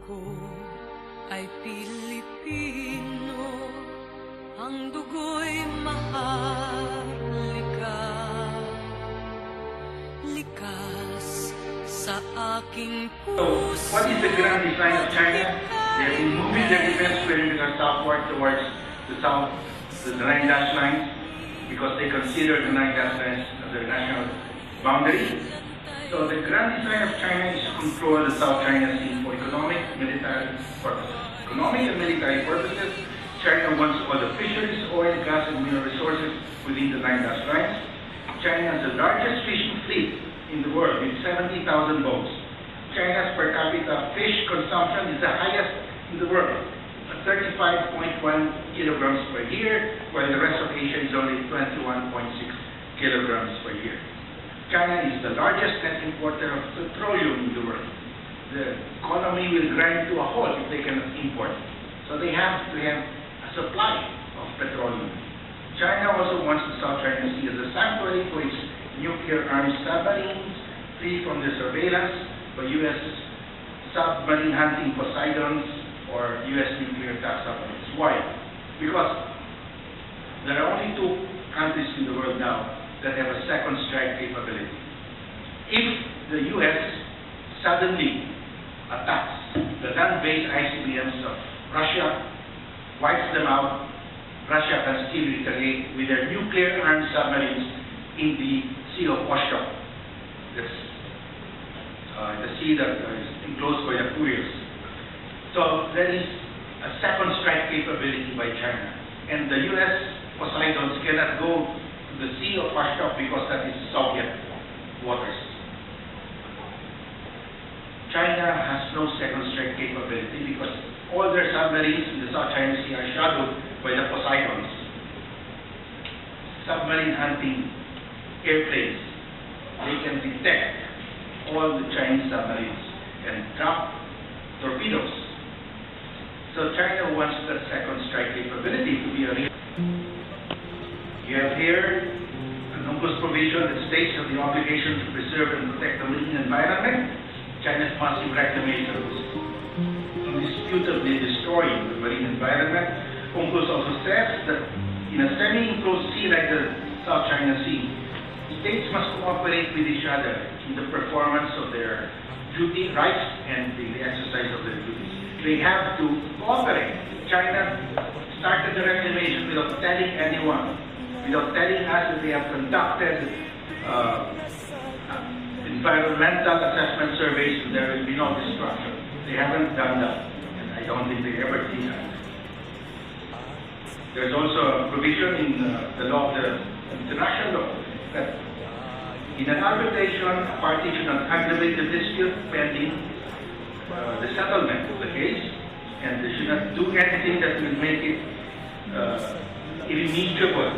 Ako ay Pilipino, ang dugo'y maharlika, likas sa aking puso. So, what is the grand design of China? They have been moving their defense perimeter southward towards the south, the 9 dash lines, because they consider the 9 dash lines as their national boundary. So the grand design of China is to control the South China Sea for economic, military purposes. Economic and military purposes, China wants all the fisheries, oil, gas, and mineral resources within the 9 dash lines. China has the largest fishing fleet in the world with 70,000 boats. China's per capita fish consumption is the highest in the world, at 35.1 kilograms per year, while the rest of Asia is only 21.6 kilograms per year. China is the largest net importer of petroleum in the world. The economy will grind to a halt if they cannot import. So they have to have a supply of petroleum. China also wants the South China Sea as a sanctuary for its nuclear-armed submarines, free from the surveillance by U.S. submarine hunting Poseidons or U.S. nuclear attack submarines. Why? Because there are only 2 countries in the world now that have a second strike capability. If the U.S. suddenly attacks the land-based ICBMs of Russia, wipes them out, Russia can still retaliate with their nuclear-armed submarines in the Sea of Oshkosh, the sea that is enclosed by the Kuriles. So there is a second strike capability by China, and the U.S. Poseidons cannot go the Sea of Oshkosh because that is Soviet waters. China has no second strike capability because all their submarines in the South China Sea are shadowed by the Poseidons. Submarine hunting airplanes, they can detect all the Chinese submarines and drop torpedoes. So China wants that second strike capability to be a real. You have here an UNCLOS provision that states of the obligation to preserve and protect the marine environment. China's massive reclamation is indisputably destroying the marine environment. UNCLOS also says that in a semi-enclosed sea like the South China Sea, states must cooperate with each other in the performance of their duty rights and in the exercise of their duties. They have to cooperate. China started the reclamation without telling anyone, without telling us that they have conducted environmental assessment surveys, so there will be no destruction. They haven't done that, and I don't think they ever did that. There's also a provision in the law of the international law that in an arbitration, a party should not aggravate the dispute pending the settlement of the case, and they should not do anything that will make it irremediable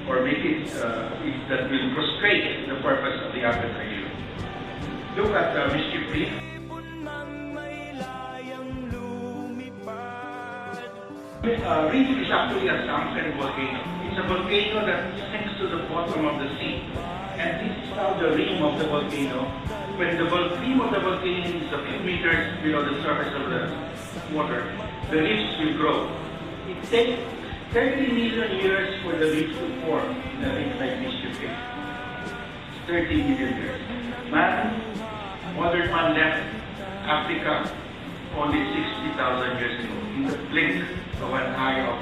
or make it that will frustrate the purpose of the arbitration. Look at Mischief Reef. Reef is actually a sunken volcano. It's a volcano that sinks to the bottom of the sea. And this is now the rim of the volcano. When the rim of the volcano is a few meters below the surface of the water, the reefs will grow. It takes 30 million years for the reef to form in a reef like Mischief Reef. 30 million years. Modern man left Africa only 60,000 years ago, in the blink of an eye of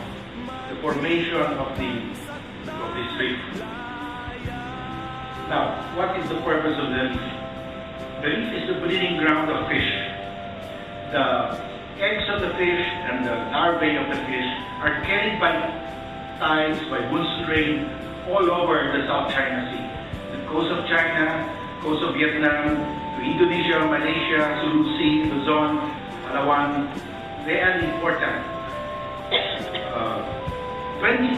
the formation of this reef. Now, what is the purpose of the reef? The reef is the breeding ground of fish. The eggs of the fish and the larvae of the fish are carried by tides, by monsoon rain, all over the South China Sea. The coast of China, coast of Vietnam, to Indonesia, Malaysia, Sulu Sea, Luzon, Palawan, they are important. 20%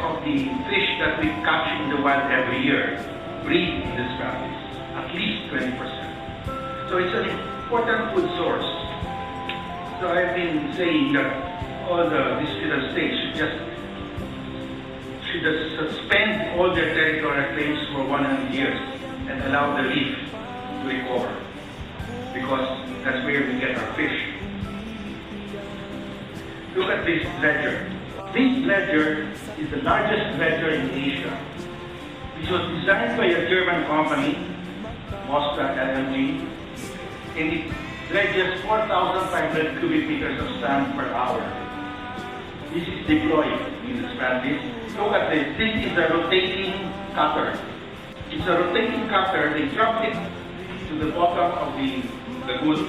of the fish that we catch in the wild every year breed in these valleys, at least 20%. So it's an important food source. So I've been saying that all the disputed states should suspend all their territorial claims for 100 years and allow the reef to recover, because that's where we get our fish. Look at this dredger. This dredger is the largest dredger in Asia. It was designed by a German company, Mosta LLG, and it dredges 4,500 cubic meters of sand per hour. This is deployed in the Spanish. Look at this. This is a rotating cutter. It's a rotating cutter. They drop it to the bottom of the lagoon.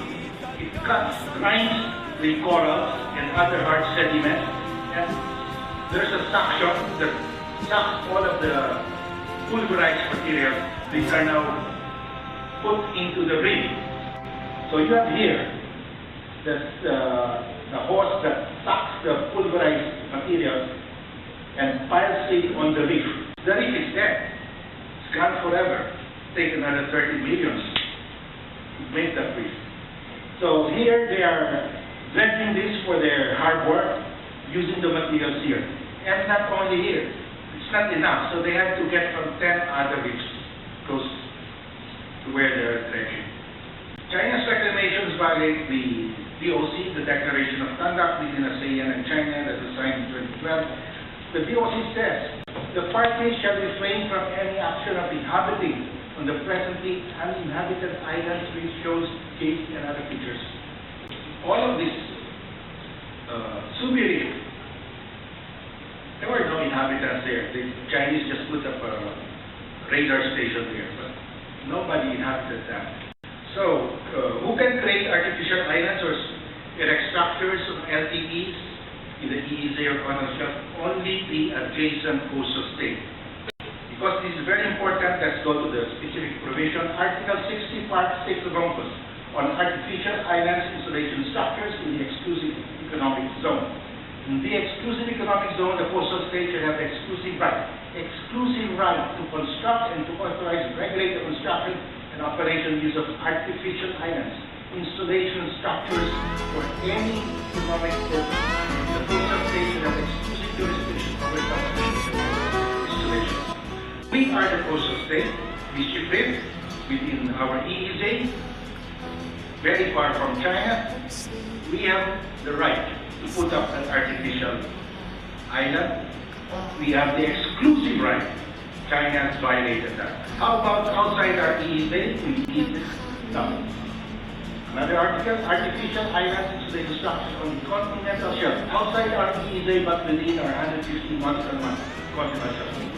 It cuts, grinds the corals and other hard sediments, and there's a suction that sucks all of the pulverized material. These are now put into the reef. So you have here the hose that sucks the pulverized material and piles it on the reef. The reef is dead. It's gone forever. Take another 30 million to make that reef. So here they are dredging this for their hard work using the materials here. And not only here. It's not enough. So they have to get from 10 other reefs close to where they're dredging. China's reclamations violate the DOC, the Declaration of Conduct between ASEAN and China that was signed in 2012. The DOC says, the parties shall refrain from any action of inhabiting on the presently uninhabited islands, reef, shoals, caves, and other features. All of this, Subi Reef, there were no inhabitants there. The Chinese just put up a radar station there, but nobody inhabited that. So, who can create artificial islands or erect structures of LTEs in the EEZ or continental shelf? Only the adjacent coastal state. Because this is very important, let's go to the specific provision. Article 60, Part 6 of UNCLOS on artificial islands installation structures in the exclusive economic zone. In the exclusive economic zone, the coastal state shall have exclusive right to construct and to authorize, regulate the construction and operation use of artificial islands, installation structures for any economic purpose. The coastal state shall have exclusive jurisdiction over such installations. We are the coastal state, Mischief Reef, within our EEZ, very far from China. We have the right to put up an artificial island. We have the exclusive right. China has violated that. How about outside our EEZ? We need nothing. Another article, artificial islands installation structures on the continental shelf. Outside our EEZ but within our 150 nautical miles continental shelf.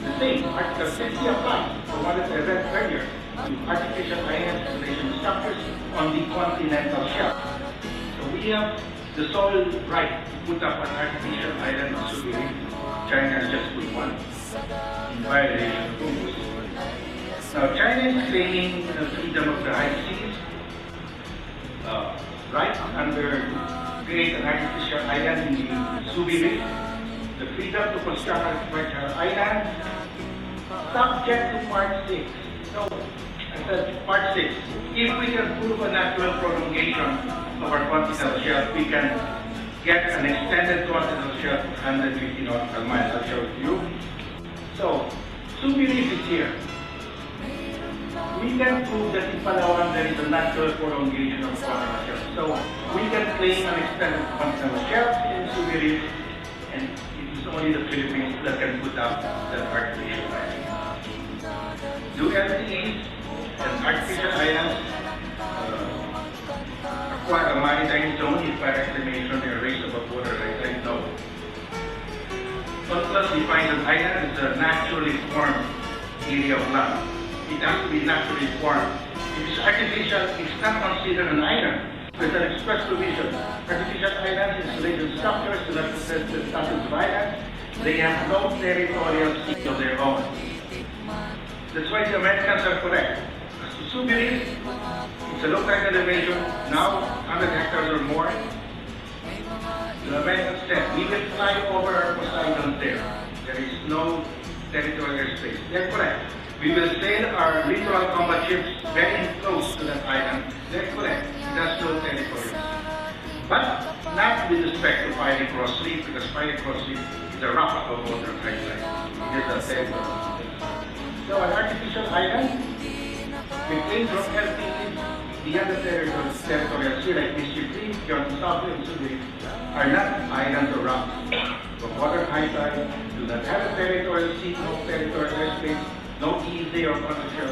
The same, Article 60 applies for what I read earlier to artificial island installation structures on the continental shelf. So we have the sole right to put up an artificial island in Subi Reef. China has just put one in violation of UNCLOS. Now China is claiming the freedom of the high seas, right under create an artificial island in the Subi Reef. The freedom to construct an artificial island subject to Part 6. So, I said Part 6. If we can prove a natural prolongation of our continental shelf, we can get an extended continental shelf of 150 nautical miles. I'll show it to you. So, Subi Reef is here. We can prove that in Palawan there is a natural prolongation of continental shelf. So, we can claim an extended continental shelf in Subi Reef, and it is only the Philippines that can put up that artificial island. Do LTEs and artificial islands acquire a maritime zone if by reclamation they are raised above water right? No. UNCLOS defines an island as a naturally formed area of land. It has to be naturally formed. If it's artificial, it's not considered an island. There's an express provision. Artificial islands, installation structures do not possess the status of islands. They have no territorial sea of their own. That's why the Americans are correct. As to Subi Reef, it's a low tide elevation, now 100 hectares or more. The Americans said, we will fly over our Poseidon there. There is no territorial space. They're correct. We will sail our littoral combat ships very close to that island. They're correct. It has no territory. But not with respect to Cross Reef, because Cross Reef is a rock above water pipeline. It is a territory. So an artificial island, we came from LTE beyond the territory. territorial sea like Mischief Reef, South and Sud Reef are not islands or rocks. The water high tide do not have a territorial sea, no territorial airspace, no EEZ or potential.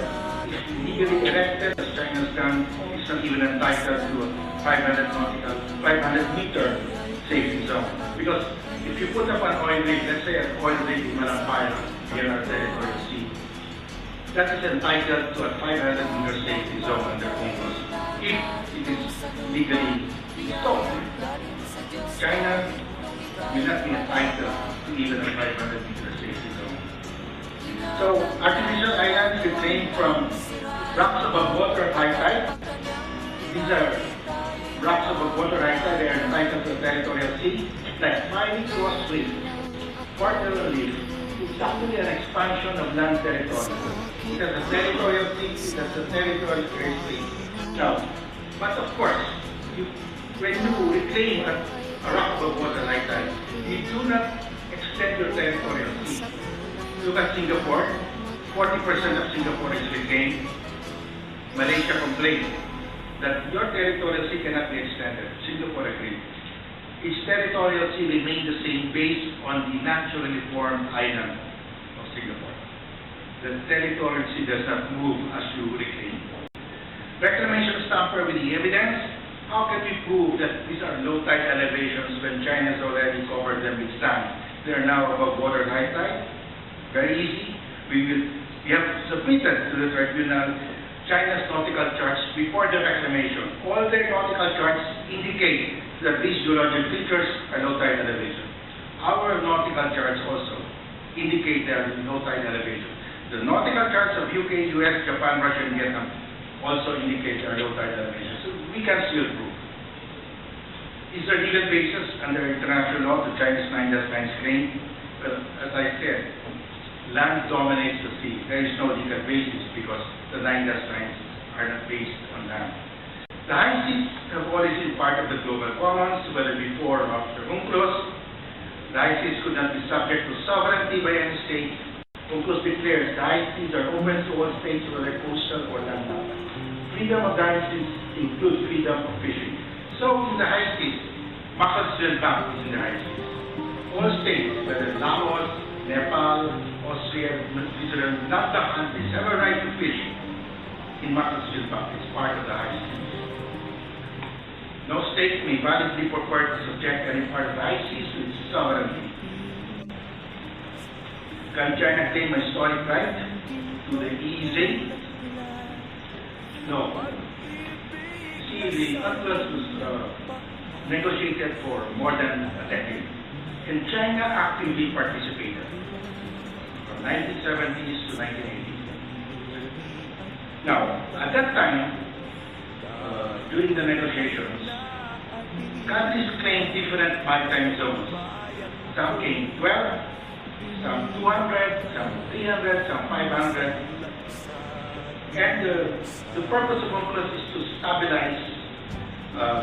It's legally erected, as China's done. It's not even entitled to a 500 meter safety zone. Because if you put up an oil rig, let's say an oil rig in Maritime, here our territorial sea, that is entitled to a 500 meter safety zone under UNCLOS if it is legally installed. China will not be entitled to even a 500 meter safety zone. So artificial islands reclaimed from rocks above water at high tide. These are rocks above water high tide. They are entitled to a territorial sea. Like mining Cross Reef, Teritoryal Reef, it's actually an expansion of land territory. It has a territorial sea, it has a territorial airspace. Now, but of course, when you reclaim a rock above water like that, you do not extend your territorial sea. Look at Singapore. 40% of Singapore is reclaimed. Malaysia complained that your territorial sea cannot be extended. Singapore agreed. Its territorial sea remained the same based on the naturally formed island of Singapore. The territorial sea does not move as you reclaim. Reclamation tamper with the evidence. How can we prove that these are low tide elevations when China has already covered them with sand? They are now above water high tide. Very easy. We have submitted to the tribunal China's nautical charts before the reclamation. All their nautical charts indicate that these geologic features are low tide elevation. Our nautical charts also indicate they are low tide elevation. The nautical charts of UK, US, Japan, Russia, and Vietnam also indicate they are low tide elevation. So we can still prove. Is there legal basis under international law to China's 9-9 claim? Well, as I said, land dominates the sea. There is no legal basis because the 9-9s are not based on land. The high seas have always been part of the global commons, whether before or after UNCLOS. The high seas could not be subject to sovereignty by any state. UNCLOS declares the high seas are open to all states, whether coastal or landlocked. Freedom of the high seas includes freedom of fishing. So in the high seas, Blvd is in the high seas. All states, whether Laos, Nepal, Austria, Switzerland, not the countries have a right to fish in Blvd. It's part of the high seas. No state may validly purport to subject any part of the high seas to its sovereignty. Can China claim a historic right to the EEZ? No. See, the UNCLOS was negotiated for more than a decade, and China actively participated from 1970s to 1980s. Now, at that time, during the negotiations, countries claimed different maritime zones. Some claimed 12, some 200, some 300, some 500. And the purpose of UNCLOS is to stabilize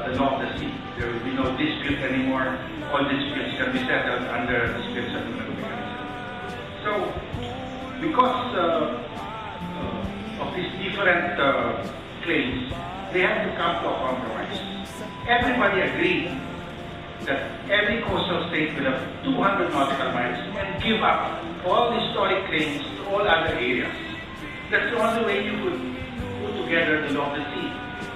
the law of the sea. There will be no dispute anymore. All disputes can be settled under the dispute settlement mechanism. So, because of these different claims, they have to come to a compromise. Everybody agreed that every coastal state will have 200 nautical miles and give up all historic claims to all other areas. That's the only way you could put together the law of the sea.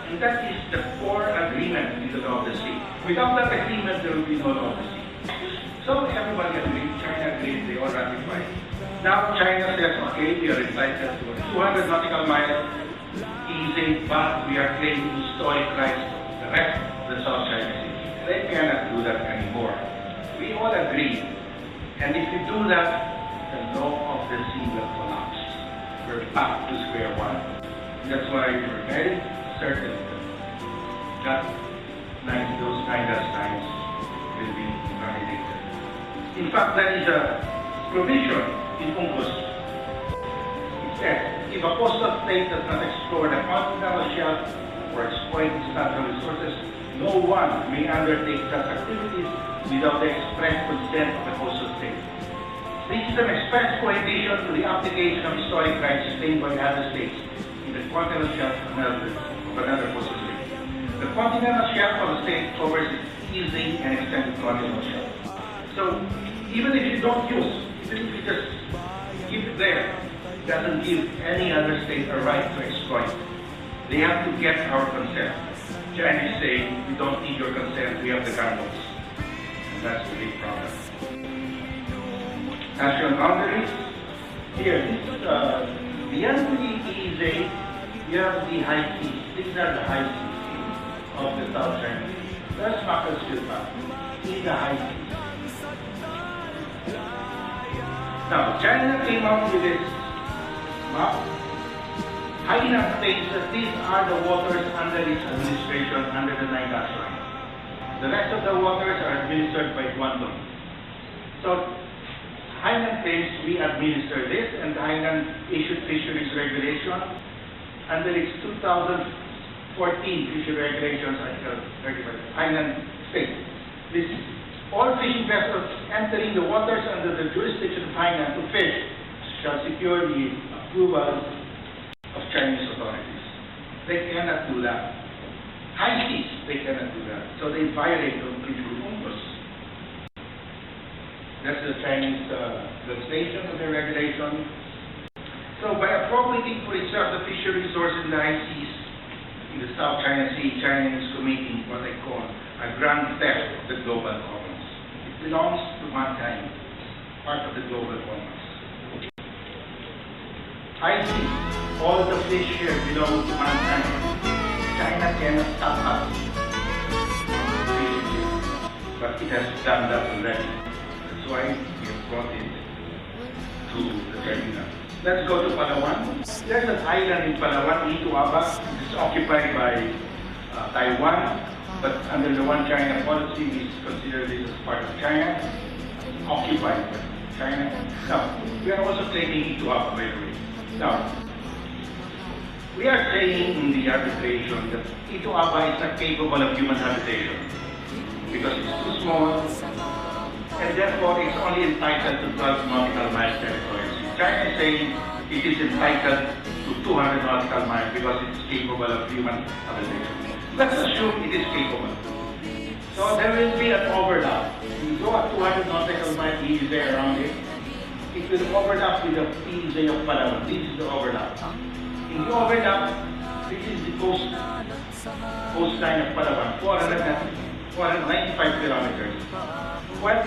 And that is the core agreement in the law of the sea. Without that agreement, there will be no law of the sea. So everybody agreed, China agreed, they all ratified. Now China says, okay, we are entitled to 200 nautical miles, easy, but we are claiming historic rights to the rest of the South China Sea. They cannot do that anymore. We all agree. And if you do that, the law of the sea will collapse. We're back to square one. That's why we're very certain that those 9-9s will be validated. In fact, there is a provision in UNCLOS. It says, if a coastal state does not explore the continental shelf or exploit its natural resources, no one may undertake such activities without the express consent of the coastal state. This is an express prohibition to the application of historic rights claimed by other states in the continental shelf of another coastal state. The continental shelf of the state covers its easing and extended continental shelf. So even if you don't use, even if you just keep it there, it doesn't give any other state a right to exploit. They have to get our consent. Chinese say, we don't need your consent, we have the gunboats. And that's the big problem. National boundaries. Here, beyond the EEZ, you have the high seas. These are the high seas of the South China Sea. That's Macclesfield in the high seas. Now, China came up with this map. Hainan states that these are the waters under its administration under the 9-dash line. The rest of the waters are administered by Guangdong. So, Hainan claims we administer this, and Hainan issued fisheries regulation under its 2014 fisheries regulations, Article 35. Hainan states this: all fishing vessels entering the waters under the jurisdiction of Hainan to fish shall secure the approval of Chinese authorities. They cannot do that. High seas, they cannot do that. So they violate completely UNCLOS. That's the Chinese legislation of the regulation. So by appropriating for itself the fishery resource in the high seas, in the South China Sea, China is committing what they call a grand theft of the global commons. It belongs to mankind, part of the global commons. High seas, all the fish here belong to mankind. China cannot stop us. But it has done that already. That's why we have brought it to the terminal. Let's go to Palawan. There's an island in Palawan, Ituaba. It's occupied by Taiwan, but under the One China policy, we consider this as part of China. Occupied by China. Now, we are also claiming Ituaba, by the way. Now, we are saying in the arbitration that Ituaba is not capable of human habitation because it's too small, and therefore it's only entitled to 12 nautical miles territory. China is saying it is entitled to 200 nautical miles because it's capable of human habitation. Let's assume it is capable. So there will be an overlap. You go at 200 nautical miles EEZ around it, it will overlap with the EEZ of Palawan. This is the overlap. In the overlap, this is the coastline of Palawan, 495 kilometers. While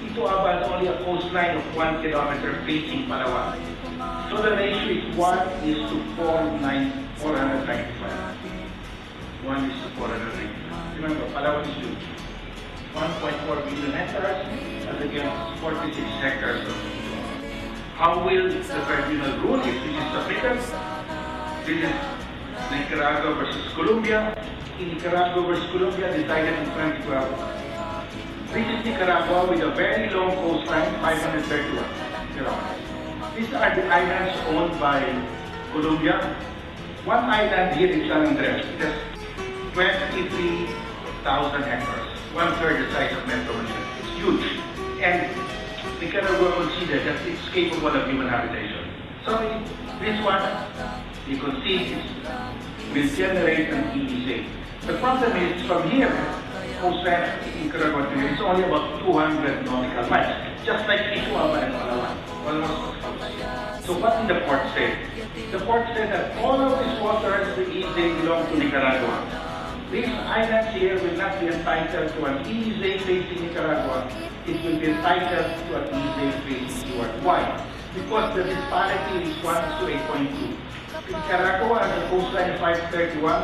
Ituaba is only a coastline of 1 kilometer facing Palawan. So the ratio is 1:495. 1:495. Remember, Palawan is huge. 1.4 billion hectares as against 46 hectares of Ituaba. How will the tribunal rule if this is submitted? This is Nicaragua versus Colombia. In Nicaragua versus Colombia, decided in 2012. This is Nicaragua with a very long coastline, 531 kilometers. These are the islands owned by Colombia. One island here is San Andres. It has 23,000 hectares, one-third the size of Metro Manila. It's huge. And Nicaragua considered that it's capable of human habitation. So this one, you can see, will generate an EEZ. The problem is from here, coastline Nicaragua, it's only about 200 nautical miles, just like Ituaba and Palawan, almost close. So what did the court say? The court said that all of these waters, the EEZ, belong to Nicaragua. These islands here will not be entitled to an EEZ facing Nicaragua. It will be entitled to an EEZ facing Stewart. Why? Because the disparity is 1:8.2. Nicaragua has a coastline of 531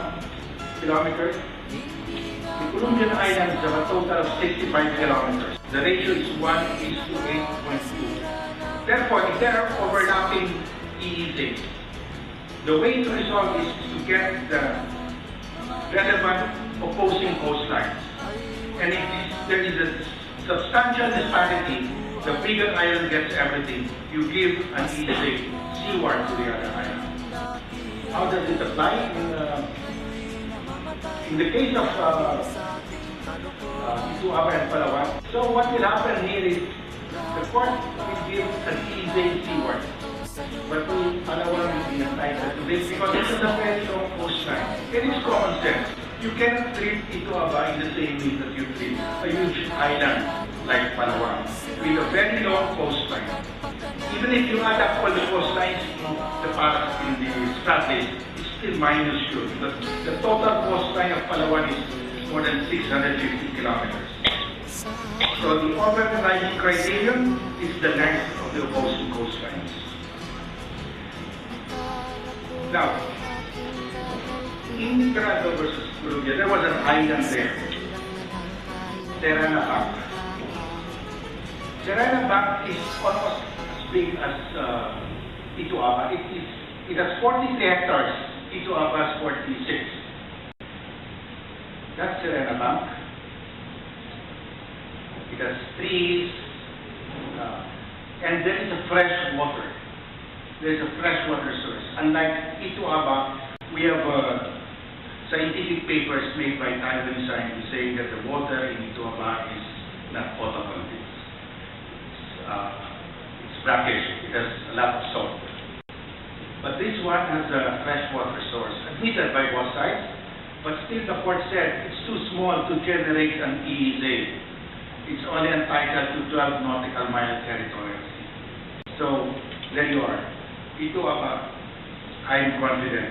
kilometers. The Colombian islands have a total of 65 kilometers. The ratio is 1:8.2. Therefore, if there are overlapping EEZ, the way to resolve is to get the relevant opposing coastlines. And if there is a substantial disparity, the bigger island gets everything. You give an EEZ seaward to the other island. How does it apply? In the case of Ituaba and Palawan, so what will happen here is the court will give an EEZ seaward. But Palawan will be entitled to this because this is a very long coastline. It is common sense. You cannot treat Ito-Aba in the same way that you treat a huge island like Palawan with a very long coastline. Even if you add up all the coastlines in the stratless, it's still minuscule because the total coastline of Palawan is more than 650 kilometers. So the overriding criterion is the length of the opposing coastlines. Now, in Nicaragua versus Perugia, there was an island there, Serrera Bank. Serrera Bank is almost as big as Ito-Aba. It has 43 hectares, Ito-Aba has 46. That's Serrera Bank. It has trees, and there is a fresh water. There is a freshwater source. Unlike Ito-Aba, we have scientific papers made by Taiwanese scientists saying that the water in Ito-Aba is not potable. It's brackish. It has a lot of salt. But this one has a freshwater source, admitted by both sides. But still, the court said it's too small to generate an EEZ. It's only entitled to 12 nautical mile territorial sea. So there you are. Ito-Aba, I'm confident.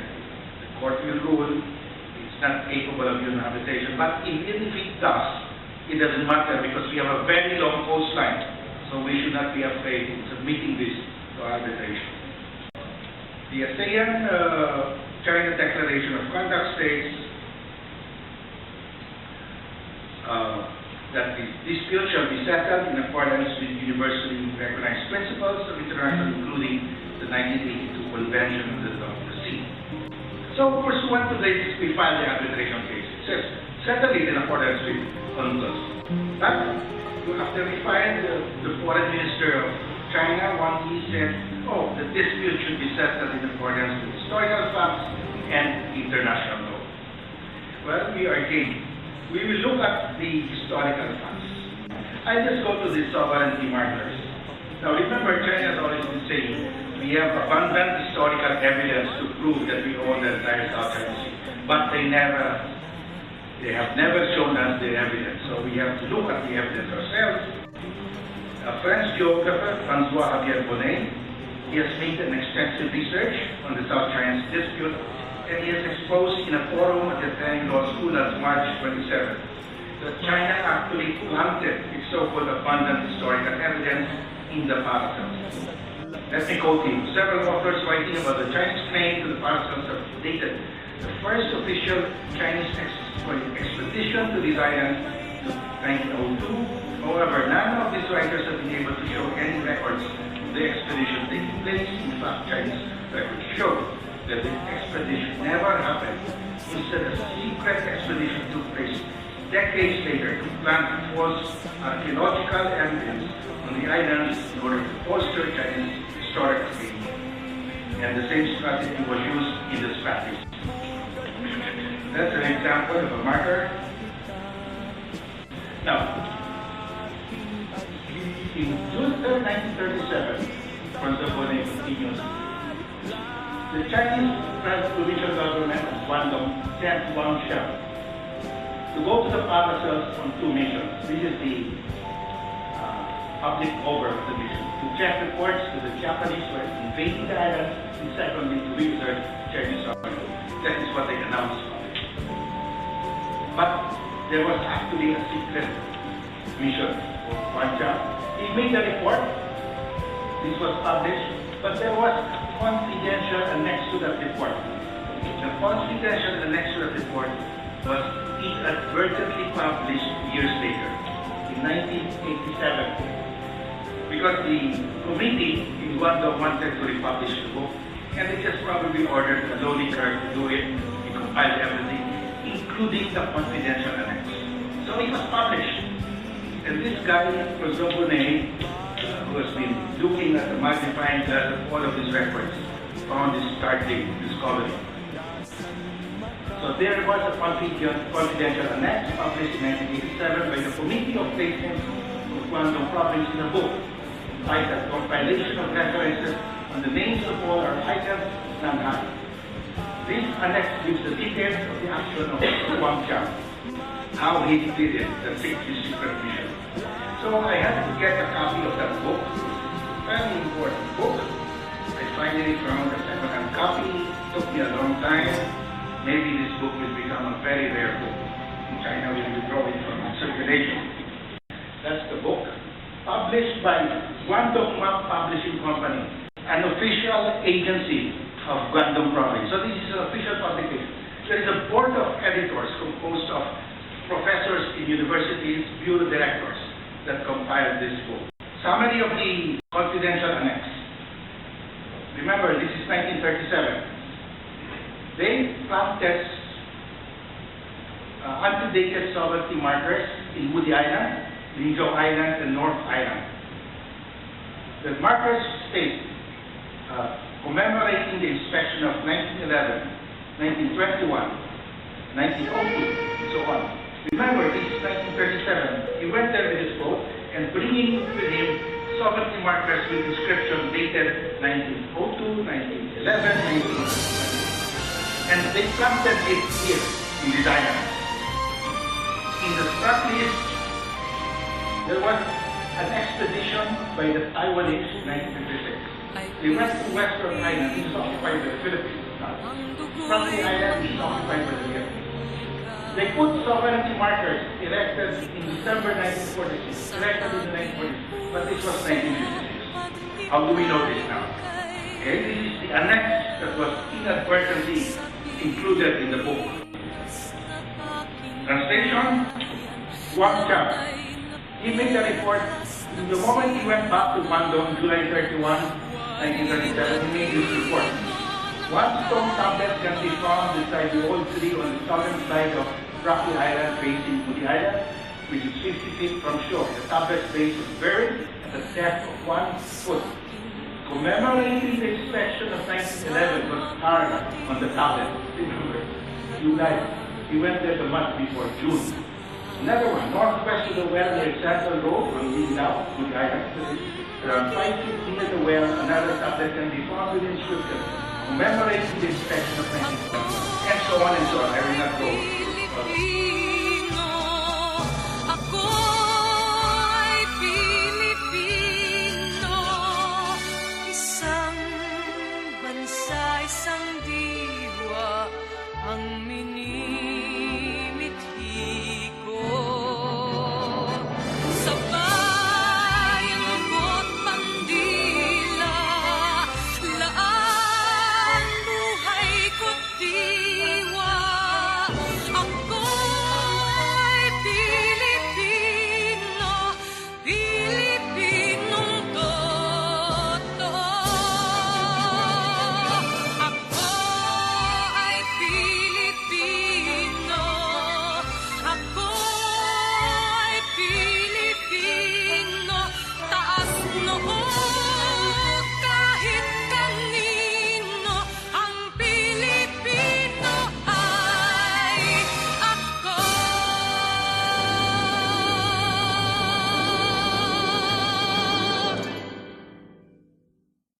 The court will rule it's not capable of human habitation. But even if it does, it doesn't matter because we have a very long coastline. So we should not be afraid in submitting this to arbitration. The ASEAN-China Declaration of Conduct states that the dispute shall be settled in accordance with universally recognized principles of international, including the 1982 Convention of the Sea. So, pursuant to this, we filed the arbitration case. It says, settle it in accordance with UNCLOS. But, after we filed, the foreign minister of China, Wang Yi, said, oh, the dispute should be settled in accordance with historical facts and international law. Well, we are game. We will look at the historical facts. I just go to the sovereignty markers. Now remember, China has always been saying we have abundant historical evidence to prove that we own the entire South China Sea. But they have never shown us the evidence. So we have to look at the evidence ourselves. A French geographer, François Javier Bonnet, he has made an extensive research on the South China Sea dispute, and he has exposed in a forum at the Tiang Law School on March 27 that China actually planted its so-called abundant historical evidence in the paracels. Let me quote him. Several authors writing about the Chinese claim to the paracels have dated the first official Chinese expedition to these islands to 1902. However, none of these writers have been able to show any records of the expedition taking place. In fact, Chinese records show that the expedition never happened. Instead, a secret expedition took place decades later to plant false archaeological evidence on the islands in order to bolster Chinese historical claim. And the same strategy was used in the Spanish. That's an example of a marker. Now, in June 3, 1937, François Bonnet continues, the Chinese provincial government of Guangdong sent Wang Xiao to go to the paracels on two missions. This is the public over of the mission. To check reports to the Japanese who are invading the islands, and secondly to research Chinese sovereignty. That is what they announced. But there was actually a secret mission of Wang Xiao. He made a report. This was published, but there was confidential annexed to that report. The confidential annexed to that report was inadvertently published years later, in 1987, because the committee in Guangdong wanted to republish the book, and they just probably ordered a lowly clerk to do it. He compiled everything, including the confidential annex. So it was published. And this guy, François Bonnet, who has been looking at the magnifying glass of all of these records, found this startling discovery. So there was a confidential annex published in 1987 by the Committee of Placements of Guangdong Province in a book titled Compilation of References on the Names of All Our Items, Shanghai. This annex gives the details of the action of Wang Chang, how he defeated the 6th District Mission. So I had to get a copy of that book, very important book. I finally found a second-hand copy. It took me a long time. Maybe this book will become a very rare book. In China will withdraw it from circulation. That's the book, published by Guangdong Map Publishing Company, an official agency of Guangdong Province. So this is an official publication. There is a board of editors composed of professors in universities, bureau directors that compiled this book. Summary of the confidential annex. Remember, this is 1937. They planted antedated sovereignty markers in Woody Island, Linzhou Island, and North Island. The markers state commemorating the inspection of 1911, 1921, 1902, and so on. Remember, this is 1937. He went there with his boat and bringing with him sovereignty markers with inscription dated 1902, 1911, 1920. And they planted it here in this island. In the start list, there was an expedition by the Taiwanese in 1956. They went to Western Island. This is occupied by the Philippines. From the island, this is occupied by the Vietnamese. They put sovereignty markers erected in December 1946, erected in the 1940s, but this was 1956. How do we know this now? Okay, this is the annex that was inadvertently included in the book. Translation, Wang Chang. He made a report. The moment he went back to Guangdong, July 31, 1937, he made this report. One stone tablet can be found beside the old tree on the southern side of Rocky Island facing Woody Island, which is 50 feet from shore. The tablet's base was buried at a depth of 1 foot. Commemorating the inspection of 1911 was carved on the tablet. Remember, July. He went there the month before, June. Another one, northwest of the well near Central Road, on Mindanao, Woody Island. Around 5 feet near the well, another tablet can be found with inscription commemorating the inspection of 1911, and so on and so on. I will not go. Pilipino, ako'y Pilipino, isang bansa, isang diwa, ang minimithi ko. Sa bayang ko't bandila, laan buhay ko't di